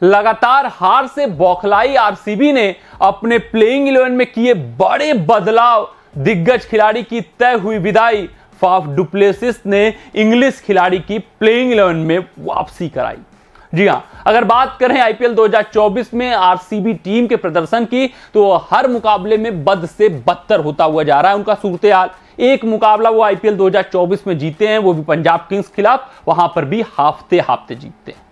लगातार हार से बौखलाई आरसीबी ने अपने प्लेइंग 11 में किए बड़े बदलाव, दिग्गज खिलाड़ी की तय हुई विदाई, फाफ डुप्लेसिस ने इंग्लिश खिलाड़ी की प्लेइंग 11 में वापसी कराई। जी हां, अगर बात करें आईपीएल 2024 में आरसीबी टीम के प्रदर्शन की तो हर मुकाबले में बद से बदतर होता हुआ जा रहा है उनका सूरत हाल। एक मुकाबला वो आईपीएल 2024 में जीते हैं, वो भी पंजाब किंग्स खिलाफ, वहां पर भी हाफते जीतते हैं।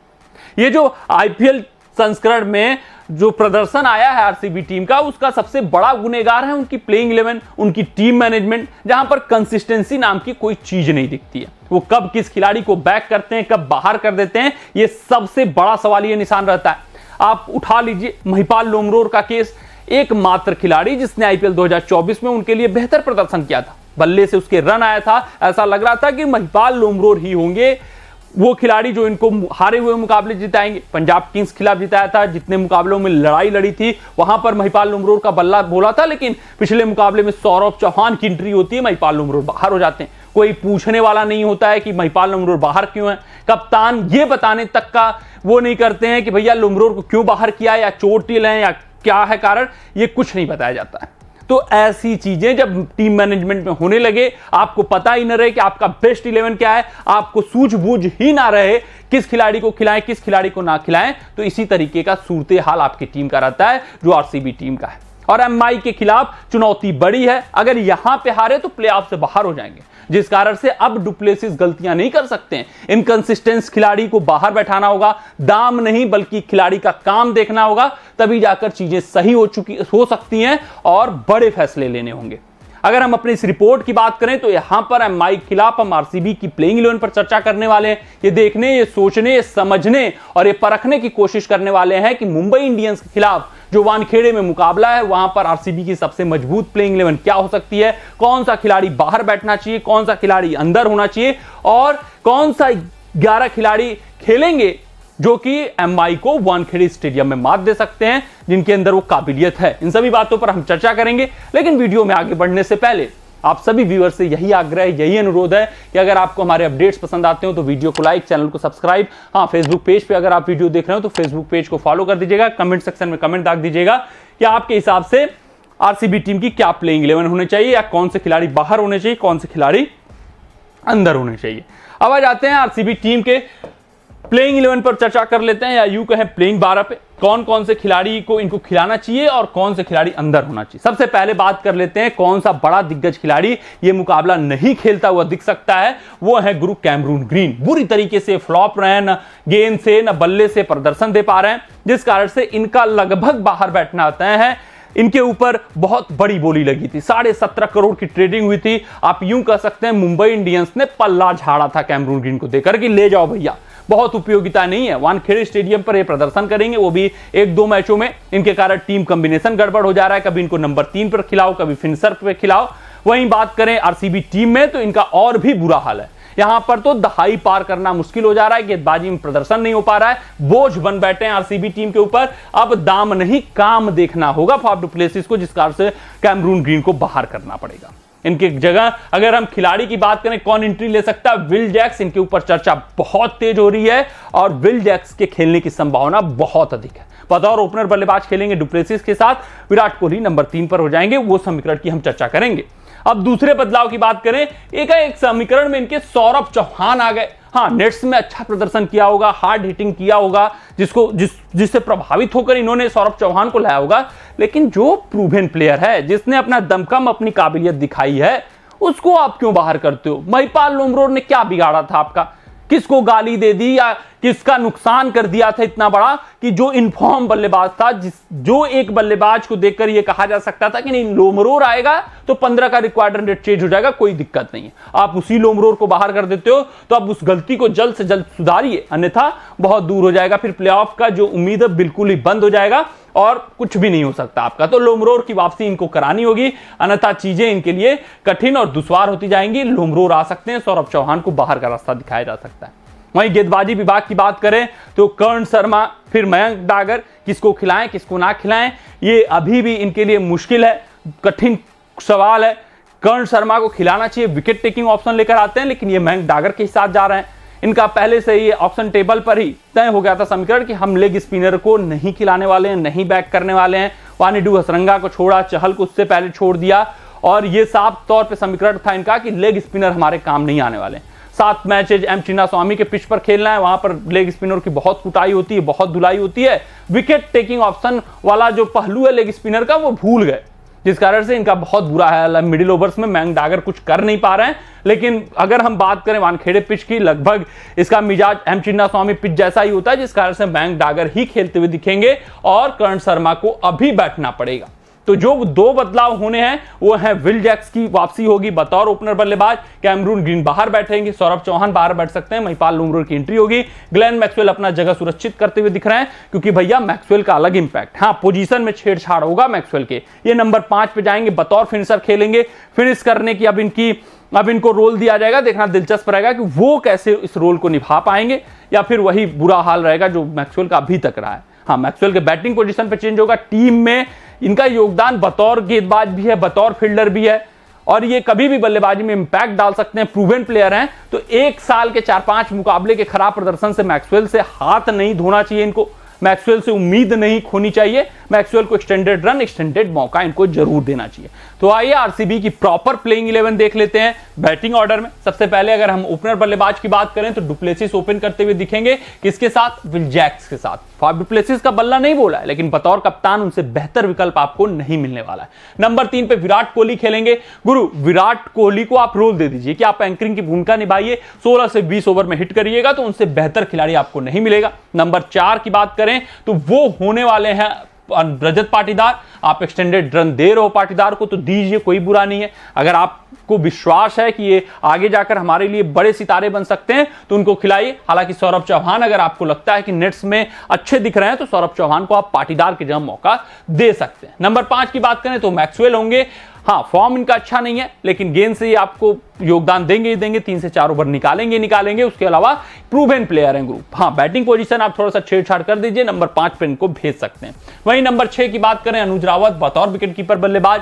ये जो आईपीएल संस्करण में जो प्रदर्शन आया है आरसीबी टीम का, उसका सबसे बड़ा गुनहगार है उनकी प्लेइंग 11, उनकी टीम मैनेजमेंट, जहां पर कंसिस्टेंसी नाम की कोई चीज नहीं दिखती है। वो कब किस खिलाड़ी को बैक करते हैं, कब बाहर कर देते हैं, ये सबसे बड़ा सवाल ये निशान रहता है। आप उठा लीजिए महिपाल लोमरोर का केस, एकमात्र खिलाड़ी जिसने आईपीएल 2024 में उनके लिए बेहतर प्रदर्शन किया था। बल्ले से उसके रन आया था, ऐसा लग रहा था कि महिपाल लोमरोर ही होंगे वो खिलाड़ी जो इनको हारे हुए मुकाबले जिताएंगे। पंजाब किंग्स खिलाफ जिताया था, जितने मुकाबलों में लड़ाई लड़ी थी वहां पर महिपाल लोमरोर का बल्ला बोला था, लेकिन पिछले मुकाबले में सौरभ चौहान की एंट्री होती है, महिपाल लोमरोर बाहर हो जाते हैं। कोई पूछने वाला नहीं होता है कि महिपाल लोमरोर बाहर क्यों है। कप्तान ये बताने तक का वो नहीं करते हैं कि भैया लोमरोर को क्यों बाहर किया, या चोटिल है या क्या है कारण, ये कुछ नहीं बताया जाता है। तो ऐसी चीजें जब टीम मैनेजमेंट में होने लगे, आपको पता ही न रहे कि आपका बेस्ट 11 क्या है, आपको सूझबूझ ही ना रहे किस खिलाड़ी को खिलाएं किस खिलाड़ी को ना खिलाएं, तो इसी तरीके का सूरत हाल आपकी टीम का रहता है जो आरसीबी टीम का है। और एमआई के खिलाफ चुनौती बड़ी है, अगर यहां पे हारे तो प्लेऑफ से बाहर हो जाएंगे, जिस कारण से अब डुप्लेसिस गलतियां नहीं कर सकते हैं। इनकंसिस्टेंस खिलाड़ी को बाहर बैठाना होगा, दाम नहीं बल्कि खिलाड़ी का काम देखना होगा, तभी जाकर चीजें सही हो सकती हैं और बड़े फैसले लेने होंगे। अगर हम अपनी इस रिपोर्ट की बात करें तो यहां पर एमआई के खिलाफ हम आरसीबी की प्लेइंग 11 पर चर्चा करने वाले हैं। ये देखने, ये सोचने, ये समझने और ये परखने की कोशिश करने वाले हैं कि मुंबई इंडियंस के खिलाफ जो वानखेड़े में मुकाबला है, वहां पर आरसीबी की सबसे मजबूत प्लेइंग 11 क्या हो सकती है, कौन सा खिलाड़ी बाहर बैठना चाहिए, कौन सा खिलाड़ी अंदर होना चाहिए और कौन सा 11 खिलाड़ी खेलेंगे जो कि एमआई को वानखेड़े स्टेडियम में मात दे सकते हैं, जिनके अंदर वो काबिलियत है। इन सभी बातों पर हम चर्चा करेंगे, लेकिन वीडियो में आगे बढ़ने से पहले आप सभी व्यूअर से यही आग्रह, यही अनुरोध है कि अगर आपको हमारे अपडेट्स पसंद आते हो तो वीडियो को लाइक, चैनल को सब्सक्राइब, हाँ फेसबुक पेज पे अगर आप वीडियो देख रहे हो तो फेसबुक पेज को फॉलो कर दीजिएगा। कमेंट सेक्शन में कमेंट दाग दीजिएगा कि आपके हिसाब से आरसीबी टीम की क्या प्लेइंग 11 होने चाहिए, या कौन से खिलाड़ी बाहर होने चाहिए, कौन से खिलाड़ी अंदर होने चाहिए। अब आ जाते हैं आरसीबी टीम के प्लेइंग 11 पर चर्चा कर लेते हैं, या यूं कहें प्लेइंग 12 पे कौन कौन से खिलाड़ी को इनको खिलाना चाहिए और कौन से खिलाड़ी अंदर होना चाहिए। सबसे पहले बात कर लेते हैं कौन सा बड़ा दिग्गज खिलाड़ी ये मुकाबला नहीं खेलता हुआ दिख सकता है, वो है गुरु कैमरून ग्रीन। बुरी तरीके से फ्लॉप रहे हैं, न गेंद से न बल्ले से प्रदर्शन दे पा रहे हैं, जिस कारण से इनका लगभग बाहर बैठना तय है। इनके ऊपर बहुत बड़ी बोली लगी थी, 17.5 करोड़ की ट्रेडिंग हुई थी। आप यूं कह सकते हैं मुंबई इंडियंस ने पल्ला झाड़ा था कैमरून ग्रीन को देकर कि ले जाओ भैया, बहुत उपयोगिता नहीं है। वानखेड़े स्टेडियम पर ये प्रदर्शन करेंगे, वो भी 1-2 मैचों में। इनके कारण टीम कॉम्बिनेशन गड़बड़ हो जा रहा है, कभी इनको नंबर 3 पर खिलाओ, कभी फिनिशर पे खिलाओ। वहीं बात करें आरसीबी टीम में तो इनका और भी बुरा हाल है। यहां पर तो दहाई पार करना मुश्किल हो जा रहा है, गेंदबाजी में प्रदर्शन नहीं हो पा रहा है, बोझ बन बैठे हैं आरसीबी टीम के ऊपर। अब दाम नहीं काम देखना होगा फाफ डुप्लेसिस को, जिस कारण से कैमरून ग्रीन को बाहर करना पड़ेगा। इनके जगह अगर हम खिलाड़ी की बात करें कौन एंट्री ले सकता है, विल जैक्स। इनके ऊपर चर्चा बहुत तेज हो रही है और विल जैक्स के खेलने की संभावना बहुत अधिक है। बतौर ओपनर बल्लेबाज खेलेंगे डुप्लेसिस के साथ, विराट कोहली नंबर 3 पर हो जाएंगे, वो समीकरण की हम चर्चा करेंगे। अब दूसरे बदलाव की बात करें, एक समीकरण में इनके सौरभ चौहान आ गए। हाँ, नेट्स में अच्छा प्रदर्शन किया होगा, हार्ड हिटिंग किया होगा, जिससे प्रभावित होकर इन्होंने सौरभ चौहान को लाया होगा, लेकिन जो प्रूवन प्लेयर है, जिसने अपना दमखम, अपनी काबिलियत दिखाई है, उसको आप क्यों बाहर करते हो? महिपाल लोमरोर ने क्या बिगाड़ा था आपका? किसको गाली दे दी या किसका नुकसान कर दिया था इतना बड़ा कि जो इनफॉर्म बल्लेबाज था, जो एक बल्लेबाज को देखकर यह कहा जा सकता था कि नहीं लोमरोर आएगा तो 15 का रिक्वायर्ड रन रेट चेंज हो जाएगा, कोई दिक्कत नहीं है। आप उसी लोमरोर को बाहर कर देते हो, तो अब उस गलती को जल्द से जल्द सुधारिए, अन्यथा बहुत दूर हो जाएगा। फिर प्लेऑफ का जो उम्मीद है बिल्कुल ही बंद हो जाएगा और कुछ भी नहीं हो सकता आपका। तो लोमरोर की वापसी इनको करानी होगी, अन्यथा चीजें इनके लिए कठिन और दुश्वार होती जाएंगी। लोमरोर आ सकते हैं, सौरभ चौहान को बाहर का रास्ता दिखाया जा सकता है। वहीं गेंदबाजी विभाग की बात करें तो कर्ण शर्मा, फिर मयंक डागर, किसको खिलाएं किसको ना खिलाएं, ये अभी भी इनके लिए मुश्किल है, कठिन सवाल है। कर्ण शर्मा को खिलाना चाहिए, विकेट टेकिंग ऑप्शन लेकर आते हैं, लेकिन ये मयंक डागर के साथ जा रहे हैं। इनका पहले से ही ऑप्शन टेबल पर ही तय हो गया था समीकरण कि हम लेग स्पिनर को नहीं खिलाने वाले हैं, नहीं बैक करने वाले हैं। वानिडू हसरंगा को छोड़ा, चहल को उससे पहले छोड़ दिया और ये साफ तौर पे समीकरण था इनका कि लेग स्पिनर हमारे काम नहीं आने वाले। 7 मैचेज एम चिन्नास्वामी के पिच पर खेलना है, वहां पर लेग स्पिनर की बहुत कुटाई होती है, बहुत धुलाई होती है। विकेट टेकिंग ऑप्शन वाला जो पहलू है लेग स्पिनर का वो भूल गए, जिस कारण से इनका बहुत बुरा हाल है। मिडिल ओवर्स में मयंक डागर कुछ कर नहीं पा रहे हैं। लेकिन अगर हम बात करें वानखेड़े पिच की, लगभग इसका मिजाज एम चिन्नास्वामी पिच जैसा ही होता है, जिस कारण से मयंक डागर ही खेलते हुए दिखेंगे और करण शर्मा को अभी बैठना पड़ेगा। तो जो 2 बदलाव होने हैं वो है विल जैक्स की वापसी होगी बतौर ओपनर बल्लेबाज, कैमरून ग्रीन बाहर बैठेंगे, सौरभ चौहान बाहर बैठ सकते हैं, महिपाल लुमरोर की एंट्री होगी। ग्लेन मैक्सवेल अपना जगह सुरक्षित करते हुए दिख रहे हैं क्योंकि भैया मैक्सवेल का अलग इंपैक्ट। हाँ, पोजीशन में छेड़छाड़ होगा मैक्सवेल के, ये नंबर 5 पे जाएंगे, बतौर फिनिशर खेलेंगे। फिनिश करने की अब इनको रोल दिया जाएगा, देखना दिलचस्प रहेगा कि वो कैसे इस रोल को निभा पाएंगे या फिर वही बुरा हाल रहेगा जो मैक्सवेल का अभी तक रहा है। हाँ, मैक्सवेल के बैटिंग पोजीशन पे चेंज होगा। टीम में इनका योगदान बतौर गेंदबाज भी है, बतौर फील्डर भी है और ये कभी भी बल्लेबाजी में इंपैक्ट डाल सकते हैं, प्रूवन प्लेयर हैं। तो 1 साल के 4-5 मुकाबले के खराब प्रदर्शन से मैक्सवेल से हाथ नहीं धोना चाहिए इनको, मैक्सवेल से उम्मीद नहीं खोनी चाहिए। मैक्सवेल को एक्सटेंडेड रन, एक्सटेंडेड मौका इनको जरूर देना चाहिए। तो आइए आरसीबी की प्रॉपर प्लेइंग 11 देख लेते हैं बैटिंग ऑर्डर में। सबसे पहले अगर हम ओपनर बल्लेबाज की बात करें तो डुप्लेसिस ओपन करते हुए दिखेंगे, किसके साथ? विल जैक्स के साथ। फाफ डुप्लेसिस का बल्ला नहीं बोला है, लेकिन बतौर कप्तान उनसे बेहतर विकल्प आपको नहीं मिलने वाला है। नंबर 3 पे विराट कोहली खेलेंगे। गुरु, विराट कोहली को आप रोल दे दीजिए कि आप एंकरिंग की भूमिका निभाइए, 16 से 20 ओवर में हिट करिएगा, तो उनसे बेहतर खिलाड़ी आपको नहीं मिलेगा। नंबर 4 की बात करें तो वो होने वाले हैं रजत पाटीदार। आप एक्सटेंडेड रन दे रहे हो पाटीदार को तो दीजिए, कोई बुरा नहीं है। अगर आपको विश्वास है कि ये आगे जाकर हमारे लिए बड़े सितारे बन सकते हैं तो उनको खिलाइए। हालांकि सौरभ चौहान, अगर आपको लगता है कि नेट्स में अच्छे दिख रहे हैं तो सौरभ चौहान को आप पाटीदार की जगह मौका दे सकते हैं। नंबर 5 की बात करें तो मैक्सवेल होंगे। हाँ, फॉर्म इनका अच्छा नहीं है लेकिन गेंद से ही आपको योगदान देंगे ही देंगे, 3 से 4 ओवर निकालेंगे। उसके अलावा प्रूवन प्लेयर हैं ग्रुप। हाँ, बैटिंग पोजीशन आप थोड़ा सा छेड़छाड़ कर दीजिए, नंबर 5 पे इनको भेज सकते हैं। वहीं नंबर 6 की बात करें, अनुज रावत बतौर विकेट कीपर बल्लेबाज।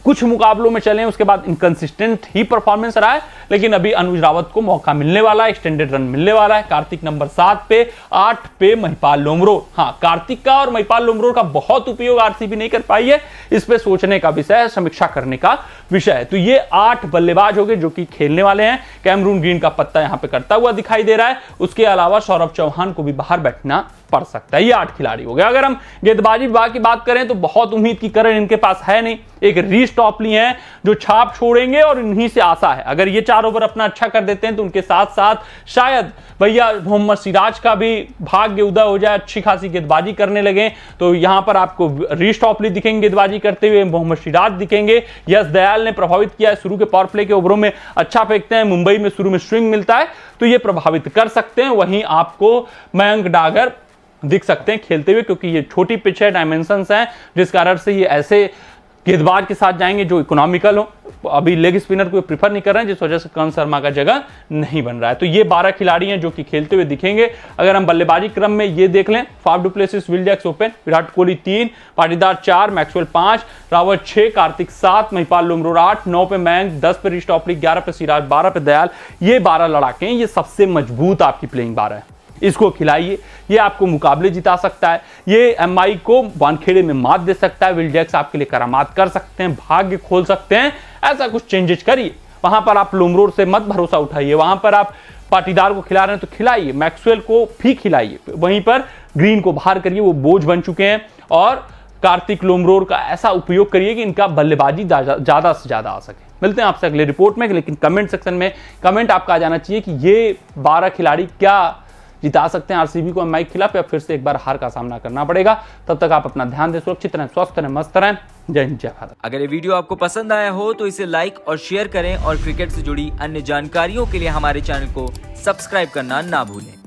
कुछ मुकाबलों में चले उसके बाद इनकंसिस्टेंट ही परफॉर्मेंस रहा है, लेकिन अभी अनुज रावत को मौका मिलने वाला है, एक्सटेंडेड रन मिलने वाला है। कार्तिक नंबर 7 पे, 8 पे महिपाल लोमरोर। हाँ, कार्तिक का और महिपाल लोमरोर का बहुत उपयोग आरसीबी नहीं कर पाई है, इस पे सोचने का विषय है, समीक्षा करने का विषय है। तो ये 8 बल्लेबाज हो गए जो कि खेलने वाले हैं। कैमरून ग्रीन का पत्ता यहां पे करता हुआ दिखाई दे रहा है। उसके अलावा सौरभ चौहान को भी बाहर बैठना पड़ सकता है। ये 8 खिलाड़ी हो गए। अगर हम गेंदबाजी विभाग की बात करें तो बहुत उम्मीद की करें इनके पास है नहीं। एक रीस टॉपली हैं जो छाप छोड़ेंगे और इन्हीं से आशा है। अगर ये 4 ओवर अपना अच्छा कर देते हैं तो उनके साथ साथ शायद भैया मोहम्मद सिराज का भी भाग्य उदय हो जाए, अच्छी खासी गेंदबाजी करने लगे। तो यहां पर आपको रीस टॉपली दिखेंगे गेंदबाजी करते हुए, मोहम्मद सिराज दिखेंगे। यश दयाल ने प्रभावित किया है, शुरू के पावर प्ले के ओवरों में अच्छा फेंकते हैं, मुंबई में शुरू में स्विंग मिलता है तो ये प्रभावित कर सकते हैं। वहीं आपको मयंक डागर दिख सकते हैं खेलते हुए, क्योंकि ये छोटी पिच है, डायमेंशंस हैं, जिस कारण से ये ऐसे गेंदबाज के साथ जाएंगे जो इकोनॉमिकल हो। अभी लेग स्पिनर को प्रीफर नहीं कर रहे हैं, जिस वजह से करण शर्मा का जगह नहीं बन रहा है। तो ये 12 खिलाड़ी हैं जो कि खेलते हुए दिखेंगे। अगर हम बल्लेबाजी क्रम में ये देख लें, Faf du Plessis, Will Jacks open, Virat Kohli 3, Patidar 4, Maxwell 5, Rawat 6, Kartik 7, Mahipal Lomror 8, 9 पे मयंक, 10 पे रीस टॉपली, 11 पे सिराज, 12 पे दयाल। ये 12 लड़ाके हैं, ये सबसे मजबूत आपकी प्लेइंग 12 है। इसको खिलाइए, ये आपको मुकाबले जिता सकता है, ये एमआई को वानखेड़े में मात दे सकता है। विल जैक्स आपके लिए करामात कर सकते हैं, भाग्य खोल सकते हैं। ऐसा कुछ चेंजेस करिए। वहां पर आप लोमरोर से मत भरोसा उठाइए, वहां पर आप पाटीदार को खिला रहे हैं तो खिलाइए, मैक्सवेल को भी खिलाइए। वहीं पर ग्रीन को बाहर करिए, वो बोझ बन चुके हैं। और कार्तिक लोमरोर का ऐसा उपयोग करिए कि इनका बल्लेबाजी ज्यादा से ज्यादा आ सके। मिलते हैं आपसे अगले रिपोर्ट में, लेकिन कमेंट सेक्शन में कमेंट आपका आ जाना चाहिए कि ये 12 खिलाड़ी क्या जिता सकते हैं आरसीबी को एमआई के खिलाफ, या फिर से एक बार हार का सामना करना पड़ेगा। तब तक आप अपना ध्यान दें, सुरक्षित रहें, स्वस्थ रहें, मस्त रहें। जय हिंद, जय भारत। अगर ये वीडियो आपको पसंद आया हो तो इसे लाइक और शेयर करें और क्रिकेट से जुड़ी अन्य जानकारियों के लिए हमारे चैनल को सब्सक्राइब करना ना भूलें।